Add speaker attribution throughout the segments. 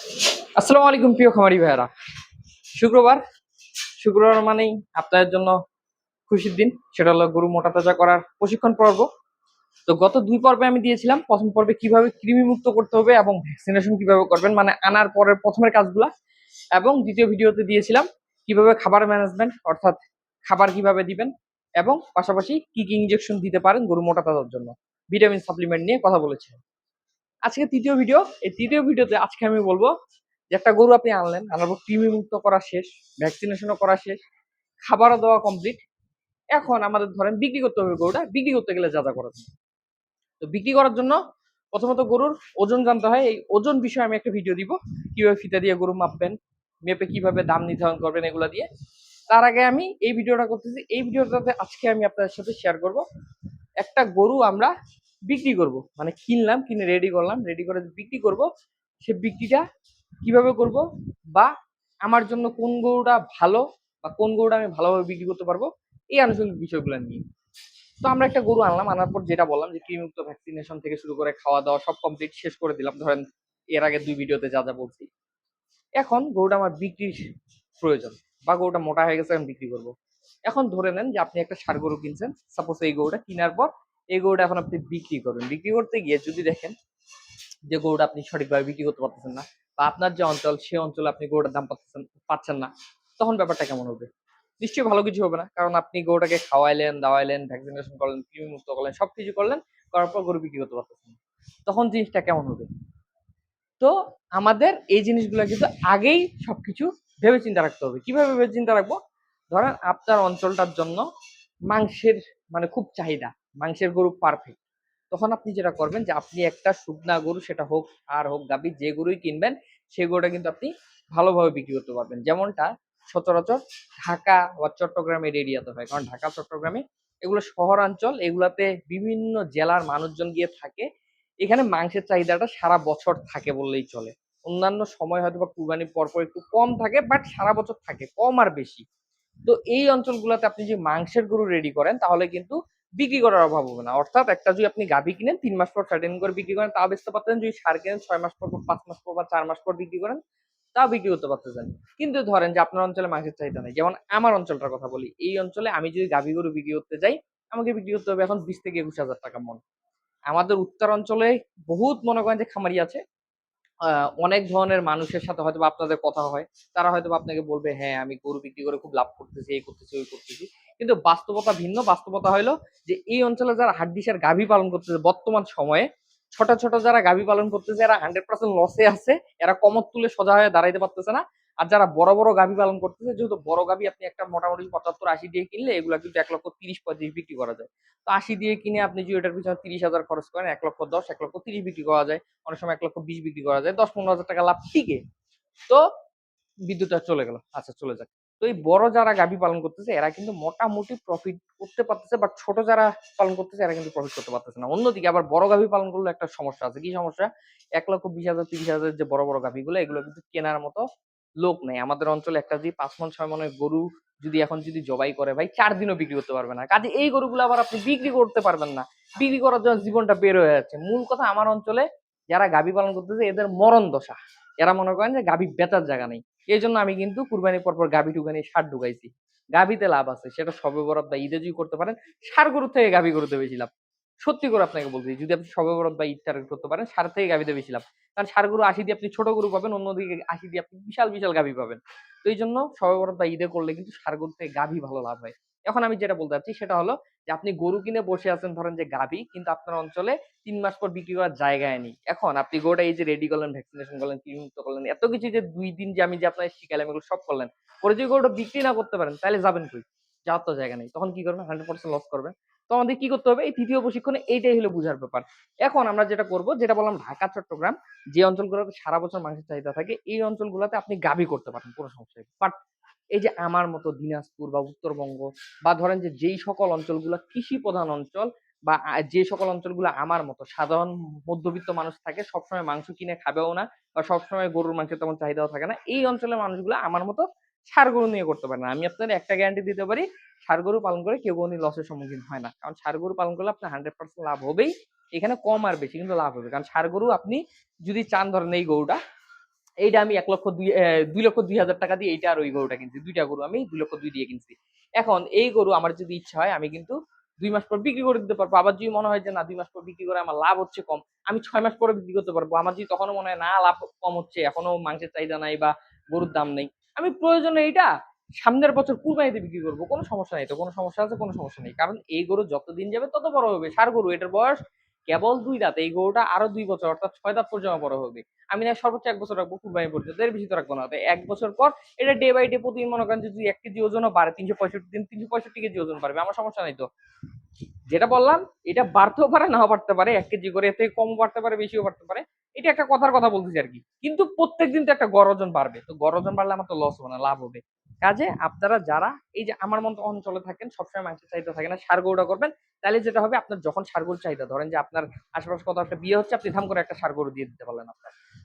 Speaker 1: আসসালামু আলাইকুম প্রিয় খামারি ভাইয়েরা। শুক্রবার শুক্রবার মানেই আপনাদের জন্য খুশির দিন। সেটা হলো গরু মোটা তাজা করার প্রশিক্ষণ পর্ব। তো গত ২ পর্বে আমি দিয়েছিলাম প্রথম পর্বে কিভাবে কৃমি মুক্ত করতে হবে এবং ভ্যাকসিনেশন কিভাবে করবেন, মানে আনার পরের প্রথমের কাজগুলা। এবং দ্বিতীয় ভিডিওতে দিয়েছিলাম কিভাবে খাবার ম্যানেজমেন্ট, অর্থাৎ খাবার কিভাবে দিবেন এবং পাশাপাশি কি কি ইনজেকশন দিতে পারেন গরু মোটা তাজার জন্য, ভিটামিন সাপ্লিমেন্ট নিয়ে কথা বলেছি। আজকে তৃতীয় ভিডিও। এই তৃতীয় ভিডিওতে আজকে আমি বলবো যে একটা গরু আপনি আনলেন, আনার পর কৃমি মুক্ত করা শেষ, ভ্যাকসিনেশনও করা শেষ, খাবারও দেওয়া কমপ্লিট। এখন আমাদের ধরেন বিক্রি করতে হবে গরুটা। বিক্রি করতে গেলে যা যা করা যায়। তো বিক্রি করার জন্য প্রথমত গরুর ওজন জানতে হয়। এই ওজন বিষয়ে আমি একটা ভিডিও দিব, কিভাবে ফিতা দিয়ে গরু মাপবেন, মেপে কিভাবে দাম নির্ধারণ করবেন এগুলা দিয়ে। তার আগে আমি এই ভিডিওটা করতেছি, এই ভিডিওটাতে আজকে আমি আপনাদের সাথে শেয়ার করব একটা গরু আমরা বিক্রি করব, মানে কিনলাম, কিনে রেডি করলাম, রেডি করে বিক্রি করব, সে বিক্রিটা কিভাবে করব, বা আমার জন্য কোন গরুটা ভালো বা কোন গরুটা আমি ভালোভাবে বিক্রি করতে পারবো, এই আনুষঙ্গিক বিষয়গুলো নিয়ে। তো আমরা একটা গরু আনলাম, আনার পর যেটা বললাম যে কৃমিমুক্ত ভ্যাকসিনেশন থেকে শুরু করে খাওয়া দাওয়া সব কমপ্লিট শেষ করে দিলাম, ধরেন এর আগে 2 ভিডিওতে যা যা বলছি। এখন গরুটা আমার বিক্রির প্রয়োজন, বা গরুটা মোটা হয়ে গেছে, আমি বিক্রি করব। এখন ধরে নেন যে আপনি একটা ষাঁড় গরু কিনছেন, সাপোজ এই গরুটা কেনার পর এই গরুটা এখন আপনি বিক্রি করবেন। বিক্রি করতে গিয়ে যদি দেখেন যে গরুটা আপনি সঠিকভাবে বিক্রি করতে পারতেছেন না, বা আপনার যে অঞ্চল সে অঞ্চলে আপনি গরুটার দাম পাচ্ছেন না, তখন ব্যাপারটা কেমন হবে? নিশ্চয়ই ভালো কিছু হবে না, কারণ আপনি গরুটাকে খাওয়াইলেন, দাওয়াইলেন, ভ্যাকসিনেশন করলেন, কৃমি মুক্ত করলেন, সবকিছু করলেন, করার পর গরু বিক্রি করতে পারতেছেন না। তখন জিনিসটা কেমন হবে? তো আমাদের এই জিনিসগুলো কিন্তু আগেই সবকিছু ভেবে চিন্তা রাখতে হবে। কিভাবে ভেবে চিন্তা রাখবো? ধরেন আপনার অঞ্চলটার জন্য মাংসের মানে খুব চাহিদা, মাংসের গরু পারফেক্ট। তখন আপনি যেটা করবেন যে আপনি একটা শুকনা গরু, সেটা হোক আর হোক গাভী, যে গরুই কিনবেন সেই গরুটা কিন্তু আপনি ভালোভাবে বিক্রি করতে পারবেন, যেমনটা সচরাচর ঢাকা বা চট্টগ্রামের এরিয়াতে হয়। কারণ ঢাকা চট্টগ্রামে এগুলো শহরাঞ্চল, এগুলাতে বিভিন্ন জেলার মানুষজন গিয়ে থাকে। এখানে মাংসের চাহিদাটা সারা বছর থাকে বললেই চলে। অন্যান্য সময় হয়তো বা কুরবানির পরপর একটু কম থাকে, বাট সারা বছর থাকে, কম আর বেশি। তো এই অঞ্চলগুলোতে আপনি যদি মাংসের গরু রেডি করেন তাহলে কিন্তু বিক্রি করার অভাব হবে না। অর্থাৎ একটা যদি আপনি গাভী কিনেন ৩ মাস পর ফ্যাটেনিং করে বিক্রি করেন তাও বেচতে পারতেন, যদি ষাঁড় কিনেন ৬ মাস পর, ৫ মাস পর বা ৪ মাস পর বিক্রি করেন তাও বিক্রি করতে পারতেছেন। কিন্তু ধরেন যে আপনার অঞ্চলে মাংসের চাহিদা নেই, যেমন আমার অঞ্চলটার কথা বলি, এই অঞ্চলে আমি যদি গাভী গরু বিক্রি করতে যাই, আমাকে বিক্রি করতে হবে এখন ২০ থেকে ২১ হাজার টাকা মন। আমাদের উত্তর অঞ্চলে বহুত মনে করেন যে খামারি আছে, অনেক ধরনের মানুষের সাথে হয়তো আপনাদের কথা হয়। তারা হয়তো আপনাকে বলবে, হ্যাঁ আমি গরু বিক্রি করে খুব লাভ করতেছি, এই করতেছি, ওই করতেছি। কিন্তু বাস্তবতা ভিন্ন। বাস্তবতা হলো যে এই অঞ্চলে যারা হাড্ডিসার গাভী পালন করতেছে বর্তমান সময়ে, ছোট ছোট যারা গাভী পালন করতেছে, এরা 100% লসে আছে। এরা কমর তুলে সোজা হয়ে দাঁড়াইতে পারতেছে না। আর যারা বড় বড় গাভী পালন করতেছে, যেহেতু বড় গাভী আপনি একটা মোটামুটি ৭৫-৮০ দিয়ে কিনলে এগুলা কিন্তু ১,৩০,০০০-৩৫ বিক্রি করা যায়। তো ৮০ দিয়ে কিনে আপনি যদি এটার পিছনে ৩০,০০০ খরচ করেন, ১,১০,০০০, ১,৩০,০০০ বিক্রি করা যায়। অনেক সময় ১,২০,০০০ বিক্রি করা যায়, ১০-১৫ হাজার টাকা লাভ ঠিকই। তো বিদ্যুৎটা চলে গেল, আচ্ছা চলে যাক। তো এই বড় যারা গাভী পালন করতেছে এরা কিন্তু মোটামুটি প্রফিট করতে পারতেছে, বাট ছোট যারা পালন করতেছে এরা কিন্তু প্রফিট করতে পারতেছে না। অন্যদিকে আবার বড় গাভী পালন করলে একটা সমস্যা আছে। কি সমস্যা? ১,২০,০০০, ৩০,০০০ যে বড় বড় গাভীগুলো, এগুলো কিন্তু কেনার মতো লোক নেই। আমাদের অঞ্চলে একটা যদি ৫ মণ ৬ মণের গরু যদি এখন যদি জবাই করে ভাই, ৪ দিনও বিক্রি করতে পারবে না। কাজে এই গরুগুলো আবার আপনি বিক্রি করতে পারবেন না। বিক্রি করার জন্য জীবনটা বের হয়ে যাচ্ছে। মূল কথা, আমার অঞ্চলে যারা গাভী পালন করতেছে এদের মরণ দশা। এরা মনে করেন যে গাভী বেচার জায়গা নেই। এই জন্য আমি কিন্তু কুরবানির পর গাভী টুকানি ষাঁড় ঢুকাইছি। গাভীতে লাভ আছে, সেটা শবে বরাত বা ঈদে যদি করতে পারেন, ষাঁড় গরুর থেকে গাভী গরুতে বেশি লাভ। সত্যি করে আপনাকে বলছি, যদি আপনি শবে বরাত বা ঈদ টার্গেট করতে পারেন, ষাঁড় থেকে গাভীতে বেশি লাভ। কারণ ষাঁড় গরু ৮০ দিয়ে আপনি ছোট গরু পাবেন, অন্যদিকে ৮০ দিয়ে আপনি বিশাল বিশাল গাভী পাবেন। তো এই জন্য শবে বরাত বা ঈদে করলে কিন্তু ষাঁড় গরুর থেকে গাভী ভালো লাভ হয়। এখন আমি যেটা বলতে চাচ্ছি সেটা হলো যে আপনি গরু কিনে বসে আছেন ধরেন যে গাভী, কিন্তু আপনার অঞ্চলে ৩ মাস পর বিক্রি করার জায়গায় নেই। এখন আপনি গরুটা এই যে রেডি করলেন, ভ্যাকসিনেশন করলেন, কৃমিমুক্ত করলেন, এত কিছু যে ২ দিন যে আমি যে আপনাকে শিখাইলাম এগুলো সব করলেন, পরে যদি গরুটা বিক্রি না করতে পারেন তাহলে যাবেন কই? যাওয়ার তো জায়গা নেই। তখন কি করবেন? 100% লস করবেন। তো আমাদের কি করতে হবে? এই ৩য় প্রশিক্ষণে এইটাই হলো বুঝার ব্যাপার। এখন আমরা যেটা করব, যেটা বললাম ঢাকা, চট্টগ্রাম, যে অঞ্চলগুলোতে সারা বছর মাংসের চাহিদা থাকে, এই অঞ্চলগুলোতে আপনি গাভী করতে পারেন, কোনো সমস্যা নেই। বাট এই যে আমার মতো দিনাজপুর বা উত্তরবঙ্গ, বা ধরেন যে যেই সকল অঞ্চলগুলো কৃষি প্রধান অঞ্চল, বা যে সকল অঞ্চলগুলো আমার মতো সাধারণ মধ্যবিত্ত মানুষ থাকে, সবসময় মাংস কিনে খাবেও না, বা সবসময় গরুর মাংসের তেমন চাহিদাও থাকে না, এই অঞ্চলের মানুষগুলো আমার মতো ষাঁড় গরু নিয়ে করতে পারে না। আমি আপনাদের একটা গ্যারান্টি দিতে পারি, ষাঁড় গরু পালন করে কেউ কোনোদিন লসের সম্মুখীন হয় না। কারণ ষাঁড় গরু পালন করলে আপনার 100% লাভ হবেই। এখানে কম আর বেশি কিন্তু লাভ হবে। কারণ ষাঁড় গরু আপনি যদি চান, ধরেন এই গরুটা, এইটা আমি 2,02,000 টাকা দিয়ে এইটা আর ওই গরুটা কিনছি। দুইটা গরু আমি 2,02,000 দিয়ে কিনছি। এখন এই গরু আমার যদি ইচ্ছা হয় আমি কিন্তু 2 মাস পর বিক্রি করে দিতে পারবো। আবার যদি মনে হয় যে না 2 মাস পর বিক্রি করে আমার লাভ হচ্ছে কম, আমি 6 মাস পরে বিক্রি করতে পারবো। আমার যদি তখনও মনে হয় না লাভ কম হচ্ছে, এখনো মাংসের চাহিদা নাই বা গরুর দাম নেই, আমি প্রয়োজনে এইটা সামনের বছর কুরবানিতে বিক্রি করবো। কোনো সমস্যা নাই তো। কোনো সমস্যা আছে? কোনো সমস্যা নেই। কারণ এই গরু যত দিন যাবে তত বড় হবে। ষাঁড় গরু, এটার বয়স কেবল 2 দাঁত। এই গরুটা আরো 2 বছর অর্থাৎ 6 দাঁত পর্যন্ত বড় হবে। আমি না সর্বোচ্চ 1 বছর রাখবো কুরবানি পর্যন্ত, এর বেশি তো রাখবো না। তো 1 বছর পর এটা ডে বাই ডে প্রতিদিন মনে করেন যদি 1 কেজি ওজনও বাড়ে, 365 দিন 365 কেজি ওজন বাড়বে, আমার সমস্যা নাই তো। যেটা বললাম এটা বাড়তেও পারে নাও বাড়তে পারে, 1 কেজি করে, এর থেকে কমও বাড়তে পারে বেশিও বাড়তে পারে। এটা একটা কথার কথা বলতেছি আরকি। কিন্তু প্রত্যেকদিন তো একটা গড় ওজন বাড়বে। তো গড় ওজন বাড়লে আমার তো লস হবে না, লাভ হবে। কাজে আপনারা যারা এই যে আমার মতো অঞ্চলে থাকেন, সবসময় মাংসের চাহিদা থাকে না, ষাঁড় গরুটা করবেন। তাহলে যেটা হবে, আপনার যখন ষাঁড় গরুর চাহিদা, ধরেন যে আপনার আশেপাশে কোথাও একটা বিয়ে হচ্ছে, আপনি ধাম করে একটা ষাঁড় গরু দিয়ে দিতে পারলেন।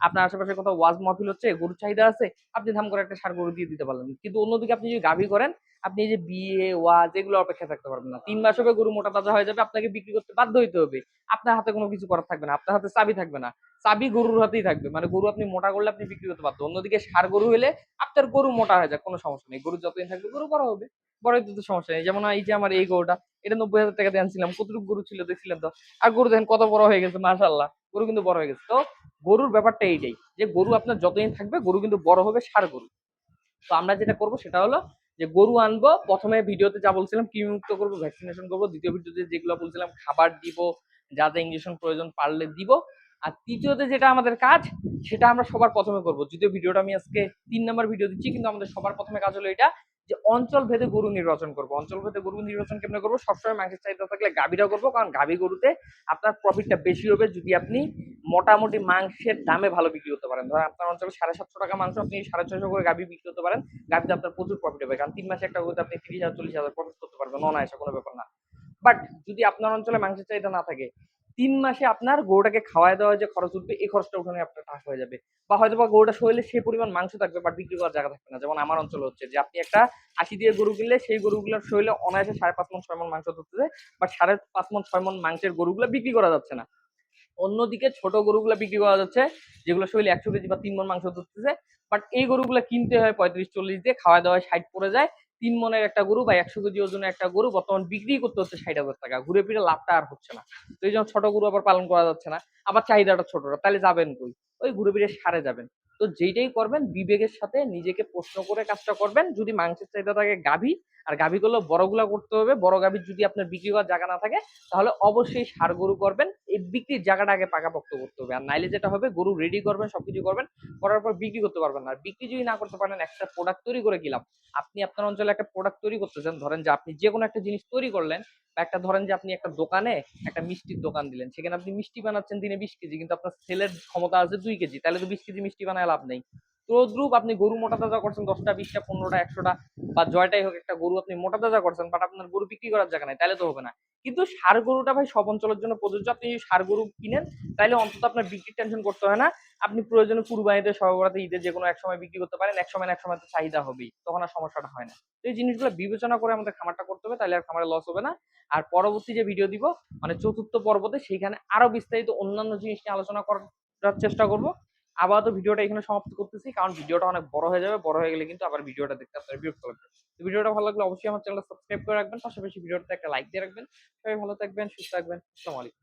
Speaker 1: আপনার আশেপাশে কোথাও ওয়াজ মাহফিল হচ্ছে, গরুর চাহিদা আছে, আপনি ধাম করে একটা ষাঁড় গরু দিয়ে দিতে পারলেন। কিন্তু অন্যদিকে আপনি যদি গাভী করেন, আপনি এই যে বিয়ে ওয়াজ এগুলো অপেক্ষা থাকতে পারবেন না। 3 মাস হবে গরু মোটা তাজা হয়ে যাবে, আপনাকে বিক্রি করতে বাধ্য হইতে হবে। আপনার হাতে কোনো কিছু করার থাকবে না, আপনার হাতে চাবি থাকবে না, চাবি গরুর হাতেই থাকবে। মানে গরু আপনি মোটা করলে আপনি বিক্রি করতে বাধ্য। অন্যদিকে ষাঁড় গরু হলে আপনার গরু মোটা হয়ে যায়, কোনো সমস্যা নেই। গরু যতদিন থাকবে গরু বড় হবে, বড় হইতে তো সমস্যা নেই। যেমন এই যে আমার এই গরুটা, এটা 90,000 টাকা দিয়ে আনছিলাম। কতটুকু গরু ছিল দেখছিলেন তো। আর গরু দেখেন কত বড় হয়ে গেছে, মাশাআল্লাহ। গরু কিন্তু বড় হয়ে গেছে। তো গরুর ব্যাপারটা এইটাই যে গরু আপনার যতদিন থাকবে গরু কিন্তু বড় হবে, ষাঁড় গরু। তো আমরা যেটা করব সেটা হলো যে গরু আনবো, প্রথমে ভিডিওতে যা বলছিলাম কৃমিমুক্ত করবো, ভ্যাকসিনেশন করবো। দ্বিতীয় ভিডিওতে যেগুলো বলছিলাম খাবার দিব, যা যা ইঞ্জেকশন প্রয়োজন পারলে দিব। আর তৃতীয়তে যেটা আমাদের কাজ সেটা আমরা সবার প্রথমে করব। যদিও ভিডিওটা আমি আজকে 3 নাম্বার ভিডিও দিচ্ছি, কিন্তু আমাদের সবার প্রথমে কাজ হলো এটা যে অঞ্চল ভেদে গরু নির্বাচন করব। অঞ্চল ভেদে গরু নির্বাচন কেমনে করবো? সবসময় মাংসের চাহিদা থাকলে গাভীরা করবো, কারণ গাভী গরুতে আপনার প্রফিটটা বেশি হবে যদি আপনি মোটামুটি মাংসের দামে ভালো বিক্রি করতে পারেন। ধরেন আপনার অঞ্চলে 750 টাকা মাংস, আপনি 650 করে গাভী বিক্রি করতে পারেন। গাভীতে আপনার প্রচুর প্রফিট হবে, কারণ 3 মাসে একটা গরুতে আপনি 30,000 40,000 প্রফিট করতে পারবেন অনায়াসে, কোনো ব্যাপার না। বাট যদি আপনার অঞ্চলে মাংসের চাহিদা না থাকে, 3 মাসে আপনার গরুটাকে খাওয়াই দেওয়া যে খরচ উঠবে, এই খরচটা উঠানো আপনার টাফ হয়ে যাবে। বা হয়তো বা গরুটা শরীরে সেই পরিমাণ মাংস থাকবে বাট বিক্রি করার জায়গা থাকবে না। যেমন আমার অঞ্চলে হচ্ছে যে আপনি একটা 80 দিয়ে গরু কিনলে সেই গরুগুলোর শরীরে অনায়াসে 5.5 মণ 6 মণ মাংস ধরতেছে, বাট 5.5 মণ 6 মণ মাংসের গরুগুলো বিক্রি করা যাচ্ছে না। অন্যদিকে ছোট গরুগুলা বিক্রি করা যাচ্ছে যেগুলো শরীরে 100 কেজি বা 3 মণ মাংস ধরতেছে, বাট এই গরুগুলা কিনতে হয় 35-40 দিয়ে, খাওয়া দাওয়া 60 পড়ে যায়। 3 মণের একটা গরু বা 100 কেজি ওজনের একটা গরু বর্তমান বিক্রি করতে হচ্ছে 60,000 টাকা, ঘুরে ফিরে লাভটা আর হচ্ছে না। তো এই জন্য ছোট গরু আবার পালন করা যাচ্ছে না, আবার চাহিদাটা ছোটরা, তাহলে যাবেন কই? ওই ঘুরে ফিরে সারে যাবেন। তো যেইটাই করবেন বিবেকের সাথে নিজেকে প্রশ্ন করে কাজটা করবেন। যদি মাংসের চাহিদা থাকে গাভী, আর গাভী করলেও বড়গুলা করতে হবে। বড় গাভীর যদি আপনার বিক্রি করার জায়গা না থাকে তাহলে অবশ্যই ষাঁড় গরু করবেন। এই বিক্রির জায়গাটা আগে পাকাপোক্ত করতে হবে। আর নাইলে যেটা হবে, গরু রেডি করবেন, সবকিছু করবেন, করার পর বিক্রি করতে পারবেন না। আর বিক্রি যদি না করতে পারেন, একটা প্রোডাক্ট তৈরি করে কি লাভ? আপনি আপনার অঞ্চলে একটা প্রোডাক্ট তৈরি করতেছেন, ধরেন যে আপনি যে কোনো একটা জিনিস তৈরি করলেন, বা একটা ধরেন যে আপনি একটা দোকানে একটা মিষ্টির দোকান দিলেন, সেখানে আপনি মিষ্টি বানাচ্ছেন দিনে 20 কেজি, কিন্তু আপনার সেলের ক্ষমতা আছে 2 কেজি, তাহলে তো 20 কেজি মিষ্টি বানায় লাভ নেই। তদ্রুপ আপনি গরু মোটা তাজা করছেন 10টা 20টা 15টা 100টা বা জয়টাই হোক, একটা গরু আপনি মোটা তাজা করছেন, বাট আপনার গরু বিক্রি করার জায়গা নাই, তাহলে তো হবে না। কিন্তু ষাঁড় গরুটা ভাই সব অঞ্চলের জন্য প্রযোজ্য। আপনি যদি ষাঁড় গরু কিনেন তাহলে অন্তত আপনার বিক্রির টেনশন করতে হয় না। আপনি প্রয়োজনে কুরবানিতে, শবে বরাতে, ঈদে যেকোনো এক সময় বিক্রি করতে পারেন। এক সময় না এক সময় তো চাহিদা হবেই, তখন আর সমস্যাটা হয় না। তো এই জিনিসগুলো বিবেচনা করে আমাদের খামারটা করতে হবে, তাহলে আর খামারে লস হবে না। আর পরবর্তী যে ভিডিও দিব মানে চতুর্থ পর্বতে, সেইখানে আরো বিস্তারিত অন্যান্য জিনিস নিয়ে আলোচনা করার চেষ্টা করব। আপাতত ভিডিওটা এখানে সমাপ্ত করতেছি, কারণ ভিডিওটা অনেক বড় হয়ে যাবে। বড় হয়ে গেলে কিন্তু আবার ভিডিওটা দেখতে আপনার বিরক্ত লাগবে। তো ভিডিওটা ভালো লাগলে অবশ্যই আমার চ্যানেলটা সাবস্ক্রাইব করে রাখবেন, পাশাপাশি ভিডিওটাতে একটা লাইক দিয়ে রাখবেন। সবাই ভালো থাকবেন, সুস্থ থাকবেন। আসসালামু আলাইকুম।